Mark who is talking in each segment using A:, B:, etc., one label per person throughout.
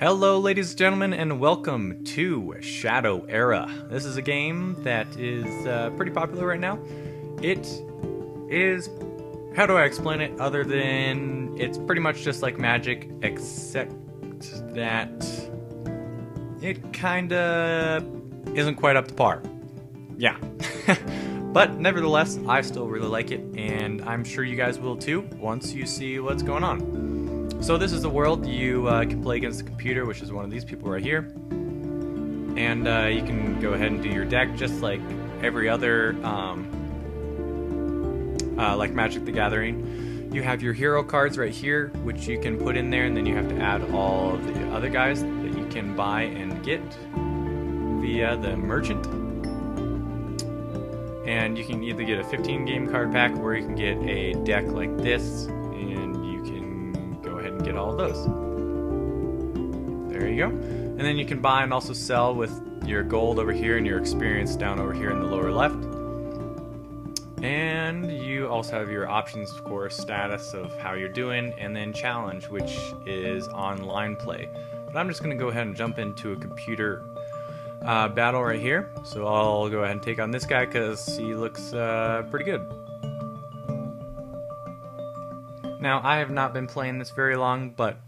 A: Hello ladies and gentlemen, and welcome to Shadow Era. This is a game that is pretty popular right now. It is, how do I explain it other than it's pretty much just like Magic, except that it kinda isn't quite up to par. Yeah. But nevertheless, I still really like it, and I'm sure you guys will too once you see what's going on. So this is the world. You can play against the computer, which is one of these people right here. And you can go ahead and do your deck just like every other, like Magic the Gathering. You have your hero cards right here, which you can put in there, and then you have to add all of the other guys that you can buy and get via the merchant. And you can either get a 15 game card pack, or you can get a deck like this, and you can get all of those. There you go. And then you can buy and also sell with your gold over here and your experience down over here in the lower left. And you also have your options, of course, status of how you're doing, and then challenge, which is online play. But I'm just going to go ahead and jump into a computer battle right here. So I'll go ahead and take on this guy because he looks pretty good. Now, I have not been playing this very long, but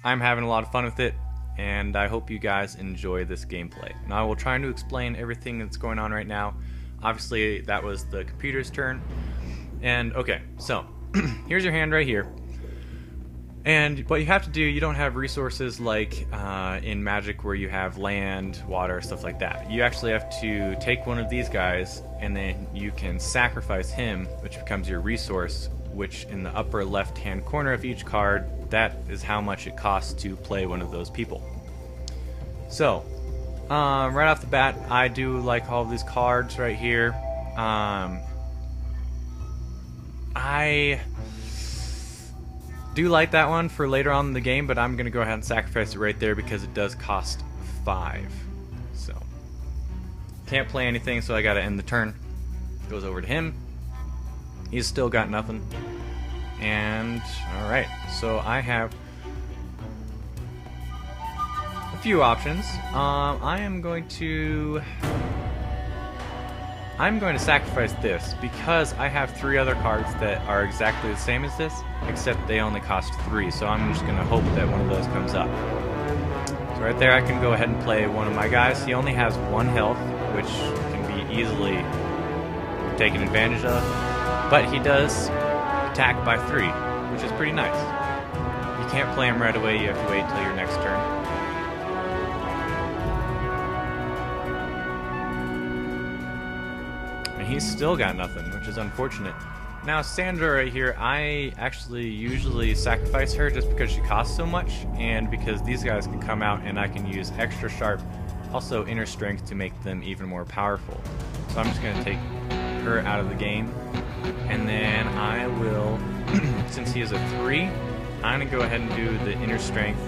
A: I'm having a lot of fun with it, and I hope you guys enjoy this gameplay. Now, I will try to explain everything that's going on right now. Obviously, that was the computer's turn. And, okay, so, here's your hand right here. And what you have to do, you don't have resources like in Magic where you have land, water, stuff like that. You actually have to take one of these guys, and then you can sacrifice him, which becomes your resource, which in the upper left hand corner of each card, that is how much it costs to play one of those people. So right off the bat, I do like all of these cards right here. I do like that one for later on in the game, but I'm gonna go ahead and sacrifice it right there because it does cost 5. So can't play anything, so I gotta end the turn. Goes over to him. He's still got nothing. And, alright, so I have a few options. I'm going to sacrifice this because I have 3 other cards that are exactly the same as this, except they only cost 3, so I'm just going to hope that one of those comes up. So right there I can go ahead and play one of my guys. He only has 1 health, which can be easily taken advantage of. But he does attack by 3, which is pretty nice. You can't play him right away, you have to wait till your next turn. And he's still got nothing, which is unfortunate. Now Sandra right here, I actually usually sacrifice her just because she costs so much, and because these guys can come out and I can use extra sharp, also inner strength to make them even more powerful. So I'm just going to take her out of the game. And then I will, since he is a 3, I'm going to go ahead and do the inner strength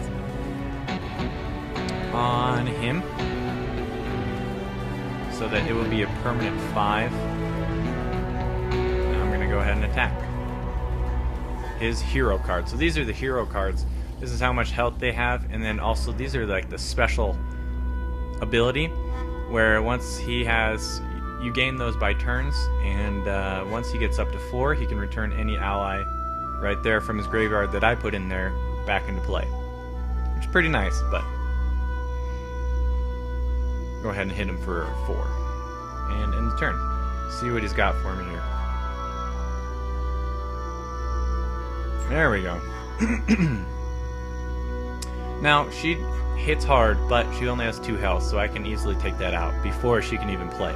A: on him so that it will be a permanent 5. Now I'm going to go ahead and attack his hero card. So these are the hero cards. This is how much health they have, and then also these are like the special ability where once he has, you gain those by turns, and once he gets up to 4, he can return any ally right there from his graveyard that I put in there back into play. Which is pretty nice, but go ahead and hit him for 4. And end the turn. See what he's got for me here. There we go. Now, she hits hard, but she only has 2 health, so I can easily take that out before she can even play.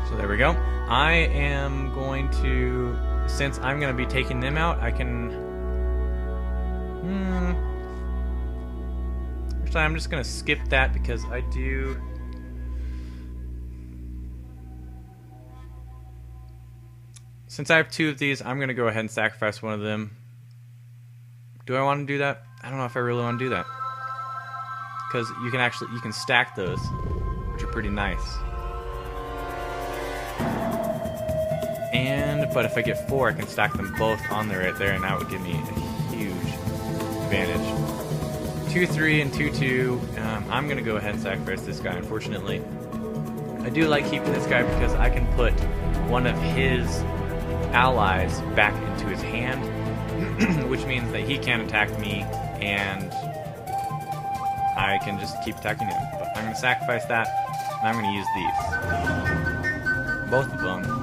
A: So there we go. I am going to, since I'm going to be taking them out, I can... Actually, I'm just going to skip that because I do... Since I have 2 of these, I'm going to go ahead and sacrifice one of them. Do I want to do that? I don't know if I really want to do that. Because you can stack those, which are pretty nice. But if I get 4, I can stack them both on there right there, and that would give me a huge advantage. 2-3 and 2-2. I'm gonna go ahead and sacrifice this guy. Unfortunately, I do like keeping this guy because I can put one of his allies back into his hand, which means that he can't attack me, and I can just keep attacking him. But I'm gonna sacrifice that, and I'm gonna use these. Both of them.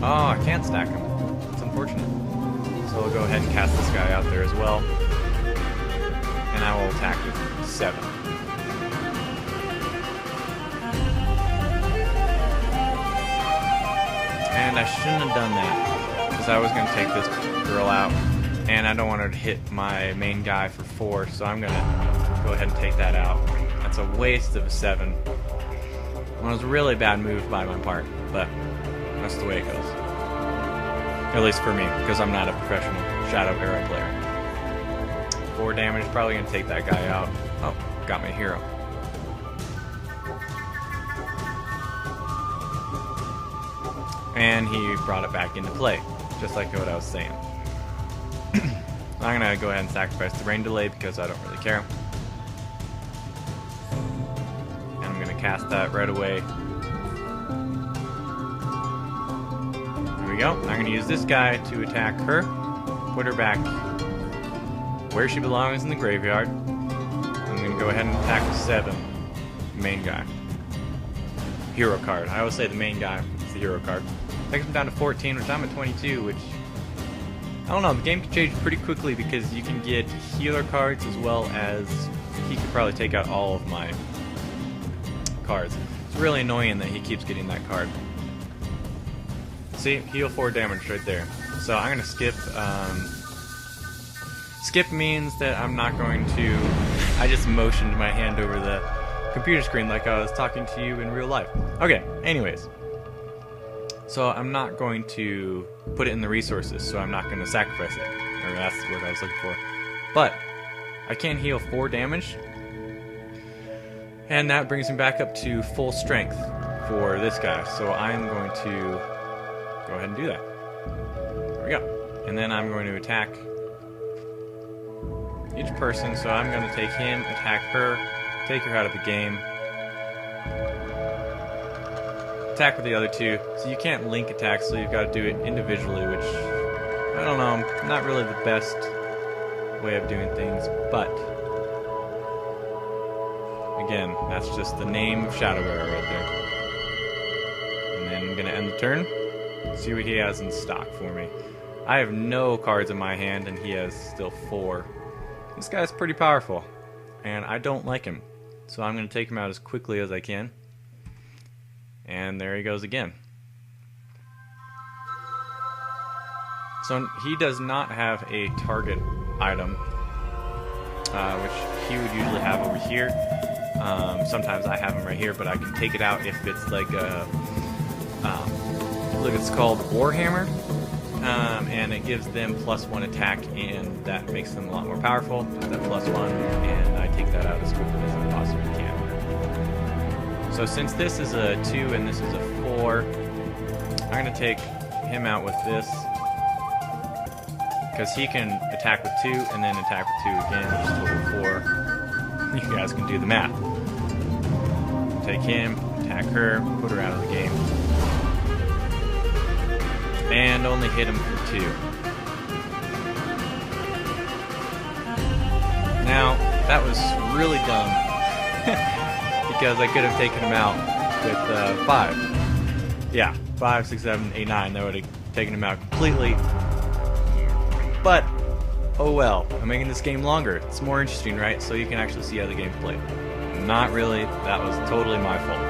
A: Oh, I can't stack them. It's unfortunate. So I'll go ahead and cast this guy out there as well. And I will attack with 7. And I shouldn't have done that, because I was going to take this girl out, and I don't want her to hit my main guy for 4, so I'm going to go ahead and take that out. That's a waste of a 7. It was a really bad move by my part, but that's the way it goes. At least for me, because I'm not a professional Shadow Era player. 4 damage, probably going to take that guy out. Oh, got my hero. And he brought it back into play, just like what I was saying. I'm going to go ahead and sacrifice the rain delay because I don't really care. And I'm going to cast that right away. Go. I'm going to use this guy to attack her, put her back where she belongs in the graveyard. I'm going to go ahead and attack with 7, main guy. Hero card. I always say the main guy is the hero card. Takes him down to 14, which I'm at 22, which, I don't know, the game can change pretty quickly because you can get healer cards as well as he could probably take out all of my cards. It's really annoying that he keeps getting that card. See, heal 4 damage right there. So I'm going to skip. Skip means that I'm not going to... I just motioned my hand over the computer screen like I was talking to you in real life. Okay, anyways. So I'm not going to put it in the resources, so I'm not going to sacrifice it. Or that's what I was looking for. But I can heal 4 damage. And that brings me back up to full strength for this guy. So I'm going to... go ahead and do that. There we go. And then I'm going to attack each person. So I'm going to take him, attack her, take her out of the game. Attack with the other 2. So you can't link attacks, so you've got to do it individually, which, I don't know, not really the best way of doing things, but again, that's just the name of Shadow Era right there. And then I'm going to end the turn. See what he has in stock for me. I have no cards in my hand, and he has still 4. This guy's pretty powerful, and I don't like him. So I'm going to take him out as quickly as I can. And there he goes again. So he does not have a target item, which he would usually have over here. Sometimes I have him right here, but I can take it out if it's like a... look, it's called Warhammer, and it gives them +1 attack, and that makes them a lot more powerful. That +1, and I take that out as quickly as I possibly can. So since this is a 2 and this is a 4, I'm going to take him out with this, because he can attack with 2 and then attack with 2 again, which is total 4. You guys can do the math. Take him, attack her, put her out of the game. And only hit him for 2. Now, that was really dumb. Because I could have taken him out with 5. Yeah, 5, 6, 7, 8, 9. That would have taken him out completely. But, oh well. I'm making this game longer. It's more interesting, right? So you can actually see how the game's played. Not really. That was totally my fault.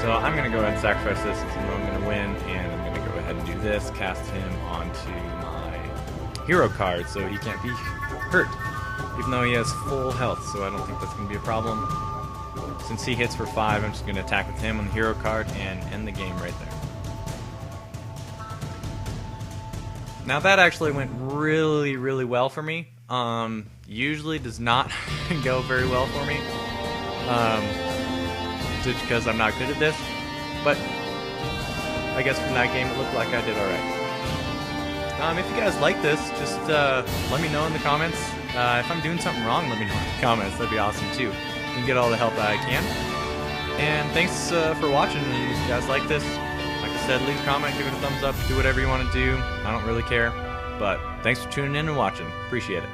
A: So I'm going to go ahead and sacrifice this since I know I'm going to win. And I'm going to go ahead and do this. Cast him onto my hero card so he can't be hurt. Even though he has full health, so I don't think that's going to be a problem. Since he hits for 5, I'm just going to attack with him on the hero card and end the game right there. Now that actually went really, really well for me. Usually does not go very well for me. Just because I'm not good at this. But I guess from that game it looked like I did alright. If you guys like this, just let me know in the comments. If I'm doing something wrong, let me know in the comments. That'd be awesome too. I can get all the help that I can. And thanks for watching. And if you guys like this, like I said, leave a comment, give it a thumbs up, do whatever you want to do. I don't really care. But thanks for tuning in and watching. Appreciate it.